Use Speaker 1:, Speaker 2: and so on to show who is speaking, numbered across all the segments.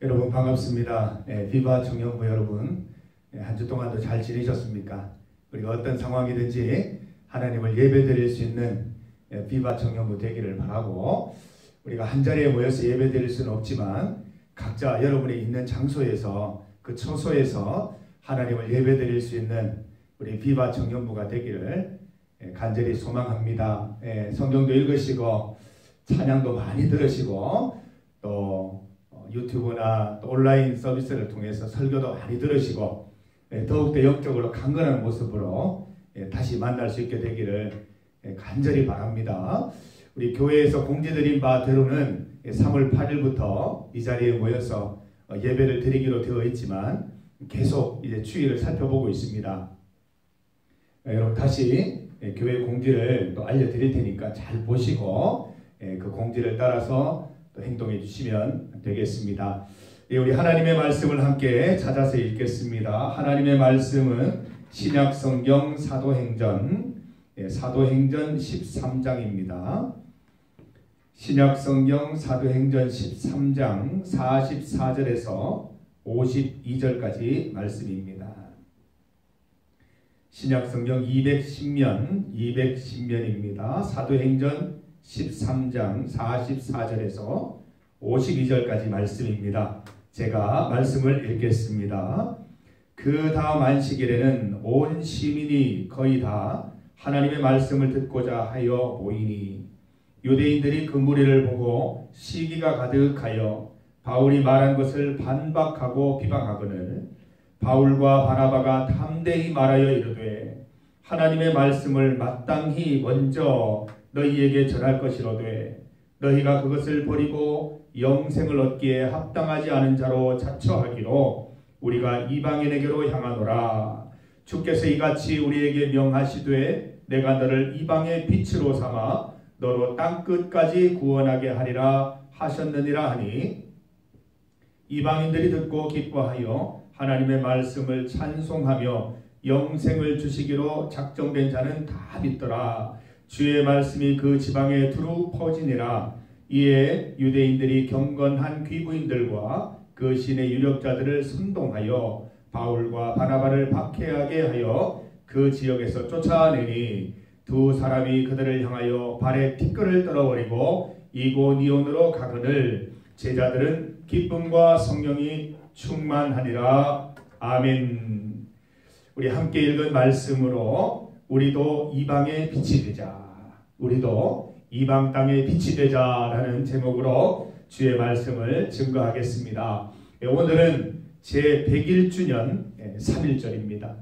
Speaker 1: 여러분 반갑습니다. 비바 청년부 여러분, 한 주 동안도 잘 지내셨습니까? 우리가 어떤 상황이든지 하나님을 예배드릴 수 있는 비바 청년부 되기를 바라고, 우리가 한자리에 모여서 예배드릴 수는 없지만 각자 여러분이 있는 장소에서, 그 처소에서 하나님을 예배드릴 수 있는 우리 비바 청년부가 되기를 간절히 소망합니다. 성경도 읽으시고 찬양도 많이 들으시고 또 유튜브나 또 온라인 서비스를 통해서 설교도 많이 들으시고 더욱더 영적으로 강건한 모습으로 다시 만날 수 있게 되기를 간절히 바랍니다. 우리 교회에서 공지드린 바대로는 3월 8일부터 이 자리에 모여서 예배를 드리기로 되어 있지만 계속 이제 추이를 살펴보고 있습니다. 여러분 다시 교회 공지를 또 알려드릴 테니까 잘 보시고 그 공지를 따라서 또 행동해 주시면 되겠습니다. 우리 하나님의 말씀을 함께 찾아서 읽겠습니다. 하나님의 말씀은 신약성경 사도행전 13장입니다. 신약성경 사도행전 13장 44절에서 52절까지 말씀입니다. 신약성경 210면입니다. 사도행전 13장 44절에서 52절까지 말씀입니다. 제가 말씀을 읽겠습니다. 그 다음 안식일에는 온 시민이 거의 다 하나님의 말씀을 듣고자 하여 모이니 유대인들이 그 무리를 보고 시기가 가득하여 바울이 말한 것을 반박하고 비방하거늘 바울과 바나바가 담대히 말하여 이르되 하나님의 말씀을 마땅히 먼저 너희에게 전할 것이로되 너희가 그것을 버리고 영생을 얻기에 합당하지 않은 자로 자처하기로 우리가 이방인에게로 향하노라. 주께서 이같이 우리에게 명하시되 내가 너를 이방의 빛으로 삼아 너로 땅끝까지 구원하게 하리라 하셨느니라 하니 이방인들이 듣고 기뻐하여 하나님의 말씀을 찬송하며 영생을 주시기로 작정된 자는 다 믿더라. 주의 말씀이 그 지방에 두루 퍼지니라. 이에 유대인들이 경건한 귀부인들과 그 신의 유력자들을 선동하여 바울과 바나바를 박해하게 하여 그 지역에서 쫓아내니 두 사람이 그들을 향하여 발에 티끌을 떨어버리고 이고니온으로 가거늘 제자들은 기쁨과 성령이 충만하니라. 아멘. 우리 함께 읽은 말씀으로 우리도 이방의 빛이 되자, 우리도 이방 땅의 빛이 되자라는 제목으로 주의 말씀을 증거하겠습니다. 오늘은 제101주년 3.1절입니다.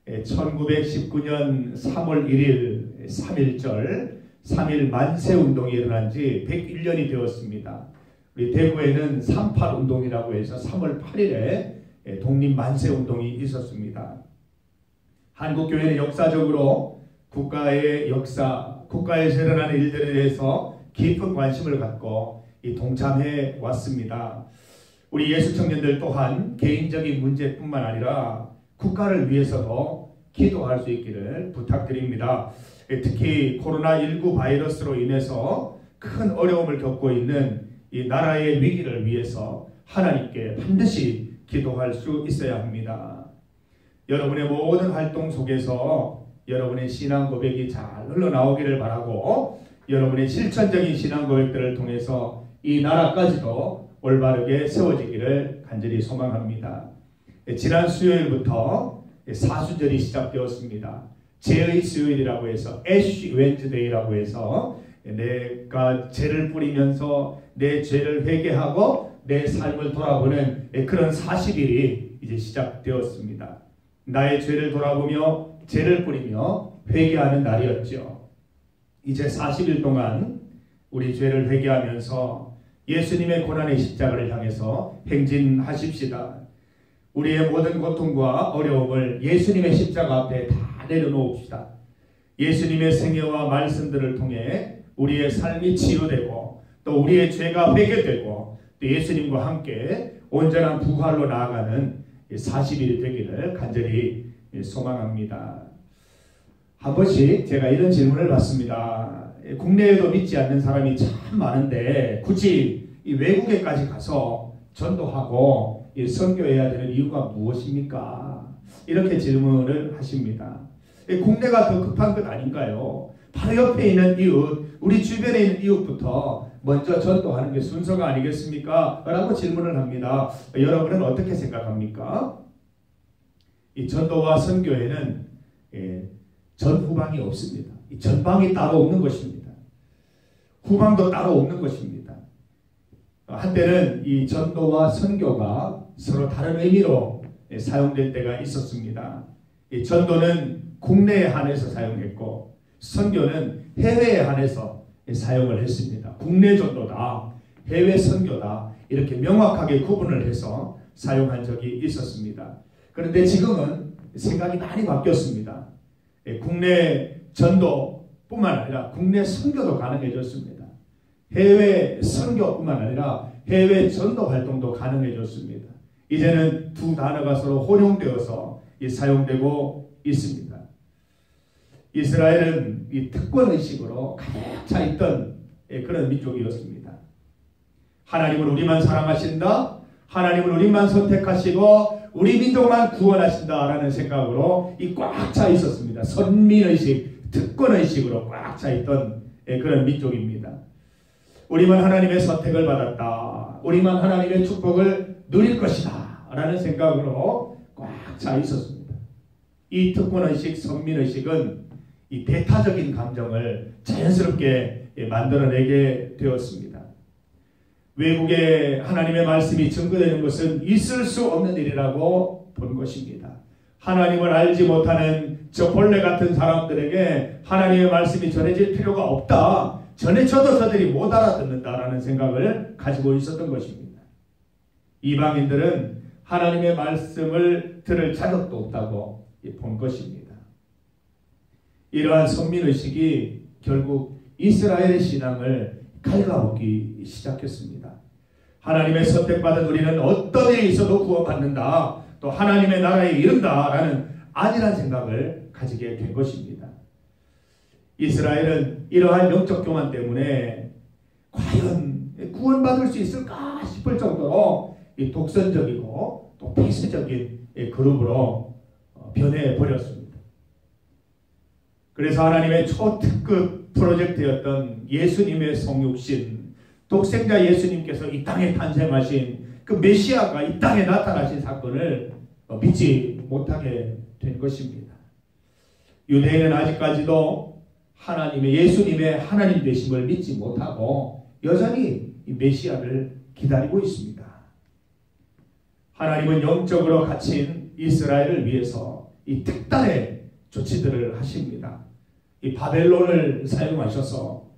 Speaker 1: 1919년 3월 1일 3.1절 3.1 만세운동이 일어난 지 101년이 되었습니다. 우리 대구에는 3.8운동이라고 해서 3월 8일에 독립만세운동이 있었습니다. 한국교회는 역사적으로 국가의 역사, 국가에서 일어나는 일들에 대해서 깊은 관심을 갖고 동참해 왔습니다. 우리 예수청년들 또한 개인적인 문제뿐만 아니라 국가를 위해서도 기도할 수 있기를 부탁드립니다. 특히 코로나19 바이러스로 인해서 큰 어려움을 겪고 있는 이 나라의 위기를 위해서 하나님께 반드시 기도할 수 있어야 합니다. 여러분의 모든 활동 속에서 여러분의 신앙 고백이 잘 흘러나오기를 바라고, 여러분의 실천적인 신앙 고백들을 통해서 이 나라까지도 올바르게 세워지기를 간절히 소망합니다. 지난 수요일부터 사수절이 시작되었습니다. 죄의 수요일이라고 해서 애쉬 웬즈데이라고 해서 내가 죄를 뿌리면서 내 죄를 회개하고 내 삶을 돌아보는 그런 40일이 이제 시작되었습니다. 나의 죄를 돌아보며 죄를 뿌리며 회개하는 날이었죠. 이제 40일 동안 우리 죄를 회개하면서 예수님의 고난의 십자가를 향해서 행진하십시다. 우리의 모든 고통과 어려움을 예수님의 십자가 앞에 다 내려놓읍시다. 예수님의 생애와 말씀들을 통해 우리의 삶이 치유되고 또 우리의 죄가 회개되고 또 예수님과 함께 온전한 부활로 나아가는 40일이 되기를 간절히 소망합니다. 한 번씩 제가 이런 질문을 받습니다. 국내에도 믿지 않는 사람이 참 많은데 굳이 이 외국에까지 가서 전도하고 선교해야 되는 이유가 무엇입니까? 이렇게 질문을 하십니다. 국내가 더 급한 것 아닌가요? 바로 옆에 있는 이웃, 우리 주변에 있는 이웃부터 먼저 전도하는 게 순서가 아니겠습니까? 라고 질문을 합니다. 여러분은 어떻게 생각합니까? 이 전도와 선교에는 전후방이 없습니다. 이 전방이 따로 없는 것입니다. 후방도 따로 없는 것입니다. 한때는 이 전도와 선교가 서로 다른 의미로 사용될 때가 있었습니다. 이 전도는 국내에 한해서 사용했고 선교는 해외에 한해서 사용을 했습니다. 국내 전도다, 해외 선교다 이렇게 명확하게 구분을 해서 사용한 적이 있었습니다. 그런데 지금은 생각이 많이 바뀌었습니다. 국내 전도뿐만 아니라 국내 선교도 가능해졌습니다. 해외 선교뿐만 아니라 해외 전도 활동도 가능해졌습니다. 이제는 두 단어가 서로 혼용되어서 사용되고 있습니다. 이스라엘은 이 특권의식으로 가득 차 있던 그런 민족이었습니다. 하나님은 우리만 사랑하신다, 하나님은 우리만 선택하시고 우리 민족만 구원하신다라는 생각으로 꽉 차 있었습니다. 선민의식, 특권의식으로 꽉 차 있던 그런 민족입니다. 우리만 하나님의 선택을 받았다, 우리만 하나님의 축복을 누릴 것이다 라는 생각으로 꽉 차 있었습니다. 이 특권의식, 선민의식은 이 배타적인 감정을 자연스럽게 만들어내게 되었습니다. 외국에 하나님의 말씀이 증거되는 것은 있을 수 없는 일이라고 본 것입니다. 하나님을 알지 못하는 저 벌레 같은 사람들에게 하나님의 말씀이 전해질 필요가 없다, 전해져도 저들이 못 알아듣는다라는 생각을 가지고 있었던 것입니다. 이방인들은 하나님의 말씀을 들을 자격도 없다고 본 것입니다. 이러한 선민의식이 결국 이스라엘의 신앙을 갉아먹기 시작했습니다. 하나님의 선택받은 우리는 어떤 일이 있어도 구원받는다, 또 하나님의 나라에 이른다라는 안일한 생각을 가지게 된 것입니다. 이스라엘은 이러한 영적 교만 때문에 과연 구원받을 수 있을까 싶을 정도로 독선적이고 또 폐쇄적인 그룹으로 변해버렸습니다. 그래서 하나님의 초특급 프로젝트였던 예수님의 성육신, 독생자 예수님께서 이 땅에 탄생하신 그 메시아가 이 땅에 나타나신 사건을 믿지 못하게 된 것입니다. 유대인은 아직까지도 예수님의 하나님 되심을 믿지 못하고 여전히 이 메시아를 기다리고 있습니다. 하나님은 영적으로 갇힌 이스라엘을 위해서 이 특단의 조치들을 하십니다. 이 바벨론을 사용하셔서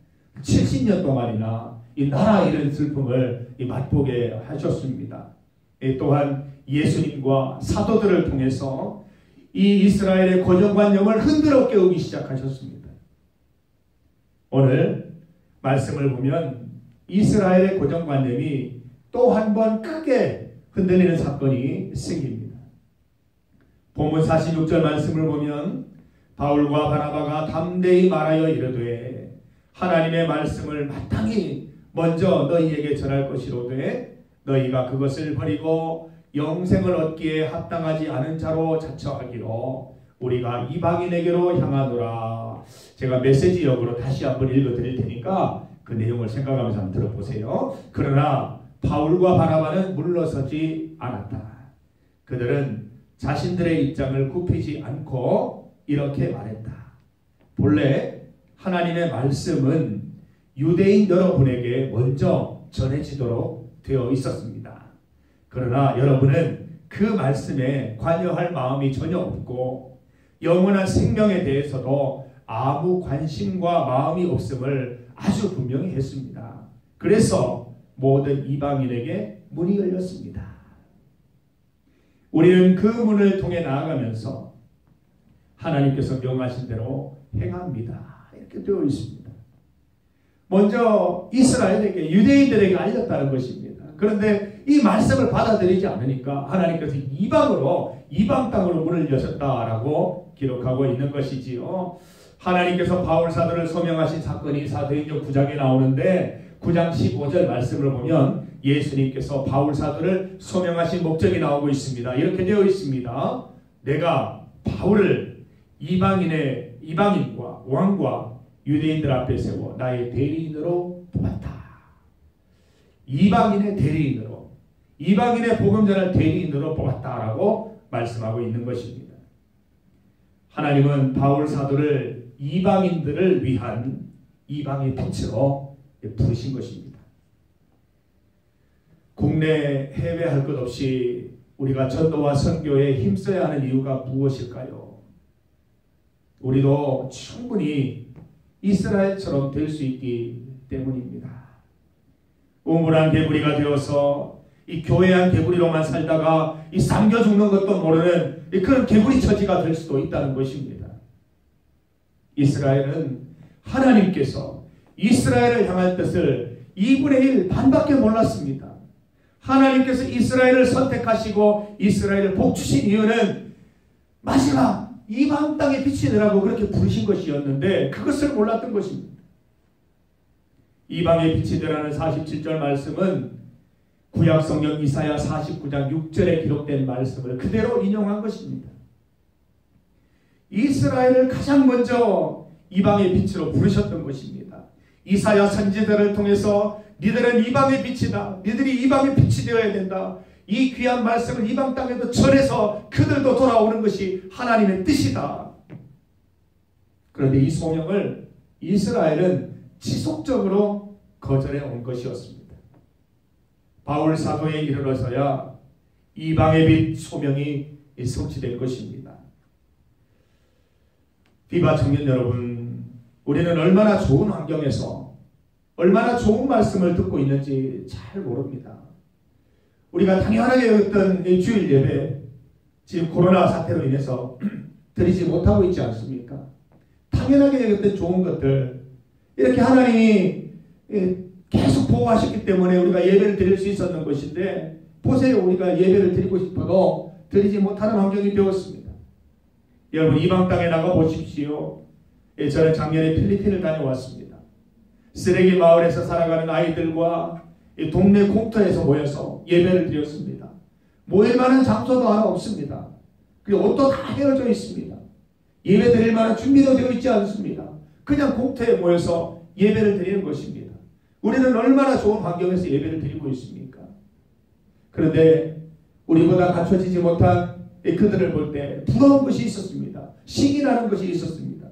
Speaker 1: 70년 동안이나 이 나라 잃은 슬픔을 맛보게 하셨습니다. 또한 예수님과 사도들을 통해서 이 이스라엘의 고정관념을 흔들어 깨우기 시작하셨습니다. 오늘 말씀을 보면 이스라엘의 고정관념이 또 한 번 크게 흔들리는 사건이 생깁니다. 본문 46절 말씀을 보면 바울과 바나바가 담대히 말하여 이르되 하나님의 말씀을 마땅히 먼저 너희에게 전할 것이로되 너희가 그것을 버리고 영생을 얻기에 합당하지 않은 자로 자처하기로 우리가 이방인에게로 향하노라. 제가 메시지역으로 다시 한번 읽어드릴 테니까 그 내용을 생각하면서 한번 들어보세요. 그러나 바울과 바나바는 물러서지 않았다. 그들은 자신들의 입장을 굽히지 않고 이렇게 말했다. 본래 하나님의 말씀은 유대인 여러분에게 먼저 전해지도록 되어 있었습니다. 그러나 여러분은 그 말씀에 관여할 마음이 전혀 없고 영원한 생명에 대해서도 아무 관심과 마음이 없음을 아주 분명히 했습니다. 그래서 모든 이방인에게 문이 열렸습니다. 우리는 그 문을 통해 나아가면서 하나님께서 명하신 대로 행합니다. 이렇게 되어 있습니다. 먼저 이스라엘에게, 유대인들에게 알렸다는 것입니다. 그런데 이 말씀을 받아들이지 않으니까 하나님께서 이방 땅으로 문을 여셨다라고 기록하고 있는 것이지요. 하나님께서 바울 사도를 소명하신 사건이 사도행전 9장에 나오는데 9장 15절 말씀을 보면
Speaker 2: 예수님께서 바울 사도를 소명하신 목적이 나오고 있습니다. 이렇게 되어 있습니다. 내가 바울을 이방인과 왕과 유대인들 앞에 세워 나의 대리인으로 뽑았다. 이방인의 대리인으로, 이방인의 복음 전할 대리인으로 뽑았다라고 말씀하고 있는 것입니다. 하나님은 바울 사도를 이방인들을 위한 이방의 빛으로 부르신 것입니다. 국내 해외 할 것 없이 우리가 전도와 선교에 힘써야 하는 이유가 무엇일까요? 우리도 충분히 이스라엘처럼 될 수 있기 때문입니다. 우물한 개구리가 되어서 이 교회한 개구리로만 살다가 이 삼겨 죽는 것도 모르는 그런 개구리 처지가 될 수도 있다는 것입니다. 이스라엘은 하나님께서 이스라엘을 향할 뜻을 2분의 1 반밖에 몰랐습니다. 하나님께서 이스라엘을 선택하시고 이스라엘을 복주신 이유는 마지막 이방 땅에 빛이 되라고 그렇게 부르신 것이었는데 그것을 몰랐던 것입니다. 이방의 빛이 되라는 47절 말씀은 구약성경 이사야 49장 6절에 기록된 말씀을 그대로 인용한 것입니다. 이스라엘을 가장 먼저 이방의 빛으로 부르셨던 것입니다. 이사야 선지자를 통해서 니들은 이방의 빛이다. 니들이 이방의 빛이 되어야 된다. 이 귀한 말씀을 이방 땅에도 전해서 그들도 돌아오는 것이 하나님의 뜻이다. 그런데 이 소명을 이스라엘은 지속적으로 거절해 온 것이었습니다. 바울 사도에 이르러서야 이방의 빛 소명이 성취된 것입니다. 비바 청년 여러분, 우리는 얼마나 좋은 환경에서 얼마나 좋은 말씀을 듣고 있는지 잘 모릅니다. 우리가 당연하게 여겼던 주일 예배, 지금 코로나 사태로 인해서 드리지 못하고 있지 않습니까? 당연하게 여겼던 좋은 것들, 이렇게 하나님이 계속 보호하셨기 때문에 우리가 예배를 드릴 수 있었는 것인데, 보세요. 우리가 예배를 드리고 싶어도 드리지 못하는 환경이 되었습니다. 여러분, 이방 땅에 나가 보십시오. 저는 작년에 필리핀을 다녀왔습니다. 쓰레기 마을에서 살아가는 아이들과 동네 공터에서 모여서 예배를 드렸습니다. 모일 만한 장소도 하나 없습니다. 그리고 옷도 다 헤어져 있습니다. 예배 드릴 만한 준비도 되어 있지 않습니다. 그냥 공터에 모여서 예배를 드리는 것입니다. 우리는 얼마나 좋은 환경에서 예배를 드리고 있습니까? 그런데 우리보다 갖춰지지 못한 그들을 볼 때 부러운 것이 있었습니다. 신이 나는 것이 있었습니다.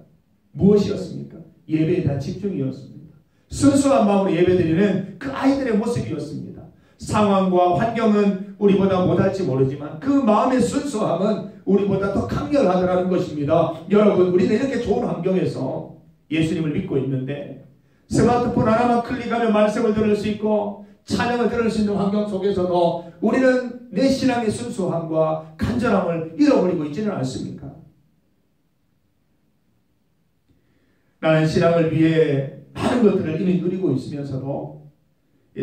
Speaker 2: 무엇이었습니까? 예배에 대한 집중이었습니다. 순수한 마음으로 예배드리는 그 아이들의 모습이었습니다. 상황과 환경은 우리보다 못할지 모르지만 그 마음의 순수함은 우리보다 더 강렬하더라는 것입니다. 여러분, 우리는 이렇게 좋은 환경에서 예수님을 믿고 있는데 스마트폰 하나만 클릭하면 말씀을 들을 수 있고 찬양을 들을 수 있는 환경 속에서도 우리는 내 신앙의 순수함과 간절함을 잃어버리고 있지는 않습니까? 나는 신앙을 위해 많은 것들을 이미 누리고 있으면서도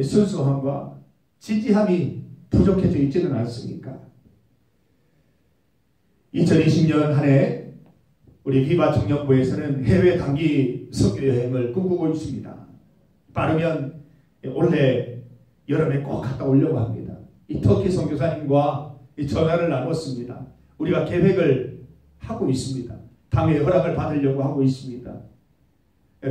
Speaker 2: 순수함과 진지함이 부족해져 있지는 않습니까? 2020년 한 해 우리 비바 청년부에서는 해외 단기 선교 여행을 꿈꾸고 있습니다. 빠르면 올해 여름에 꼭 갔다 오려고 합니다. 이 터키 선교사님과 전화를 나눴습니다. 우리가 계획을 하고 있습니다. 당의 허락을 받으려고 하고 있습니다.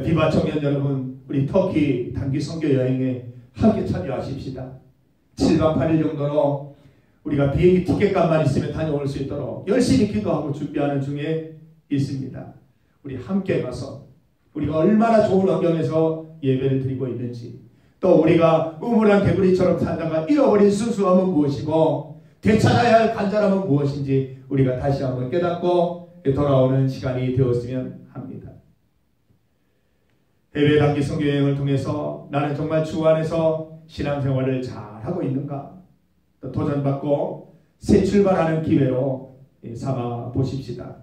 Speaker 2: 비바 청년 여러분, 우리 터키 단기 선교 여행에 함께 참여하십시다. 7박 8일 정도로 우리가 비행기 티켓값만 있으면 다녀올 수 있도록 열심히 기도하고 준비하는 중에 있습니다. 우리 함께 가서 우리가 얼마나 좋은 환경에서 예배를 드리고 있는지, 또 우리가 우물한 개구리처럼 살다가 잃어버린 순수함은 무엇이고 되찾아야 할 간절함은 무엇인지 우리가 다시 한번 깨닫고 돌아오는 시간이 되었으면 합니다. 해외 단기 선교 여행을 통해서 나는 정말 주 안에서 신앙생활을 잘하고 있는가, 또 도전받고 새 출발하는 기회로 삼아 보십시다.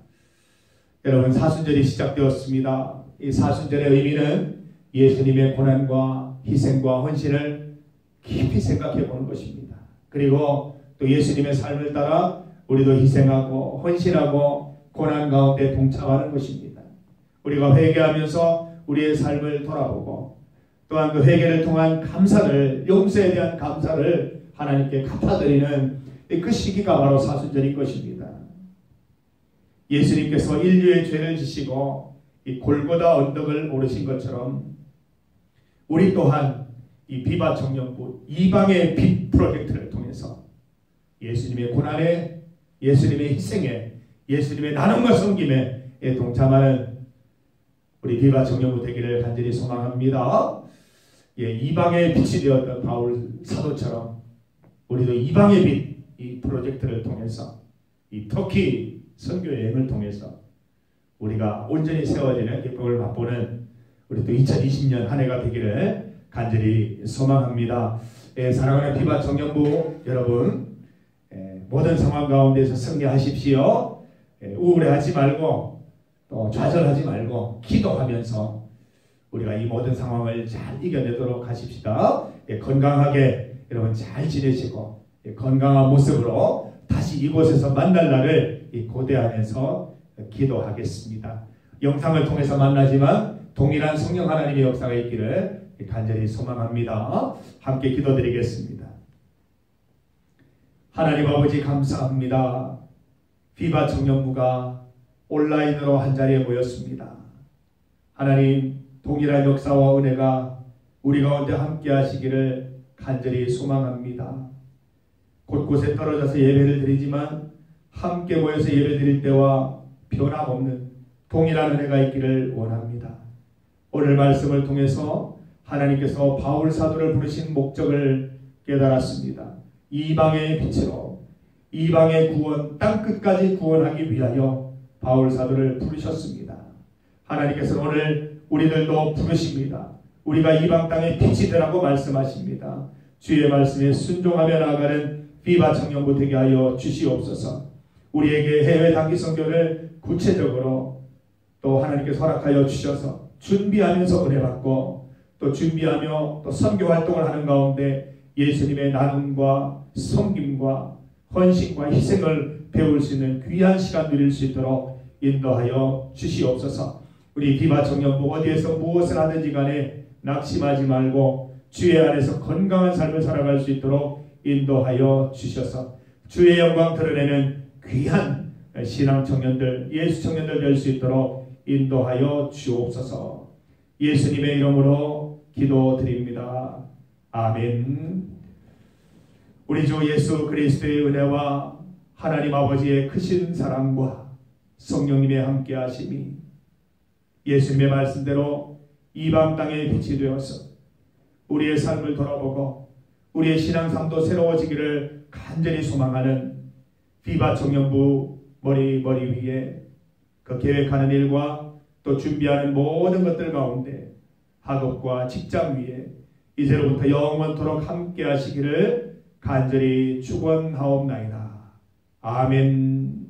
Speaker 2: 여러분, 사순절이 시작되었습니다. 이 사순절의 의미는 예수님의 고난과 희생과 헌신을 깊이 생각해 보는 것입니다. 그리고 또 예수님의 삶을 따라 우리도 희생하고 헌신하고 고난 가운데 동참하는 것입니다. 우리가 회개하면서 우리의 삶을 돌아보고 또한 그 회개를 통한 감사를, 용서에 대한 감사를 하나님께 갚아드리는 그 시기가 바로 사순절인 것입니다. 예수님께서 인류의 죄를 지시고 이 골고다 언덕을 오르신 것처럼 우리 또한 이 비바 청년부 이방의 빛 프로젝트를 통해서 예수님의 고난에, 예수님의 희생에, 예수님의 나눔과 섬김에 동참하는 우리 비바 청년부 되기를 간절히 소망합니다. 이방의 빛이 되었던 바울 사도처럼 우리도 이방의 빛 이 프로젝트를 통해서 이 터키 선교 여행을 통해서 우리가 온전히 세워지는 기쁨을 맛보는 우리 또 2020년 한 해가 되기를 간절히 소망합니다. 사랑하는 비바 청년부 여러분, 모든 상황 가운데서 승리하십시오. 우울해하지 말고 또 좌절하지 말고 기도하면서 우리가 이 모든 상황을 잘 이겨내도록 하십시다. 건강하게 여러분 잘 지내시고 건강한 모습으로 다시 이곳에서 만날 날을 고대하면서 기도하겠습니다. 영상을 통해서 만나지만 동일한 성령 하나님의 역사가 있기를 간절히 소망합니다. 함께 기도드리겠습니다. 하나님 아버지 감사합니다. 비바 청년부가 온라인으로 한자리에 모였습니다. 하나님 동일한 역사와 은혜가 우리 가운데 함께 하시기를 간절히 소망합니다. 곳곳에 떨어져서 예배를 드리지만 함께 모여서 예배 드릴 때와 변함없는 동일한 은혜가 있기를 원합니다. 오늘 말씀을 통해서 하나님께서 바울 사도를 부르신 목적을 깨달았습니다. 이방의 빛으로 이방의 구원, 땅끝까지 구원하기 위하여 바울 사도를 부르셨습니다. 하나님께서는 오늘 우리들도 부르십니다. 우리가 이방 땅의 빛이 되라고 말씀하십니다. 주의 말씀에 순종하며 나아가는 비바 청년부 되게 하여 주시옵소서. 우리에게 해외 단기 선교를 구체적으로 또 하나님께서 허락하여 주셔서 준비하면서 은혜 받고 또 준비하며 또 선교 활동을 하는 가운데 예수님의 나눔과 섬김과 헌신과 희생을 배울 수 있는 귀한 시간 누릴 수 있도록 인도하여 주시옵소서. 우리 비바 청년부 어디에서 무엇을 하든지 간에 낙심하지 말고 주의 안에서 건강한 삶을 살아갈 수 있도록 인도하여 주셔서 주의 영광 드러내는 귀한 신앙 청년들, 예수 청년들 될 수 있도록 인도하여 주옵소서. 예수님의 이름으로 기도드립니다. 아멘. 우리 주 예수 그리스도의 은혜와 하나님 아버지의 크신 사랑과 성령님의 함께하심이 예수님의 말씀대로 이방 땅의 빛이 되어서 우리의 삶을 돌아보고 우리의 신앙삶도 새로워지기를 간절히 소망하는 비바 청년부 머리 위에 그 계획하는 일과 또 준비하는 모든 것들 가운데 학업과 직장 위에 이제로부터 영원토록 함께 하시기를 간절히 축원하옵나이다. 아멘.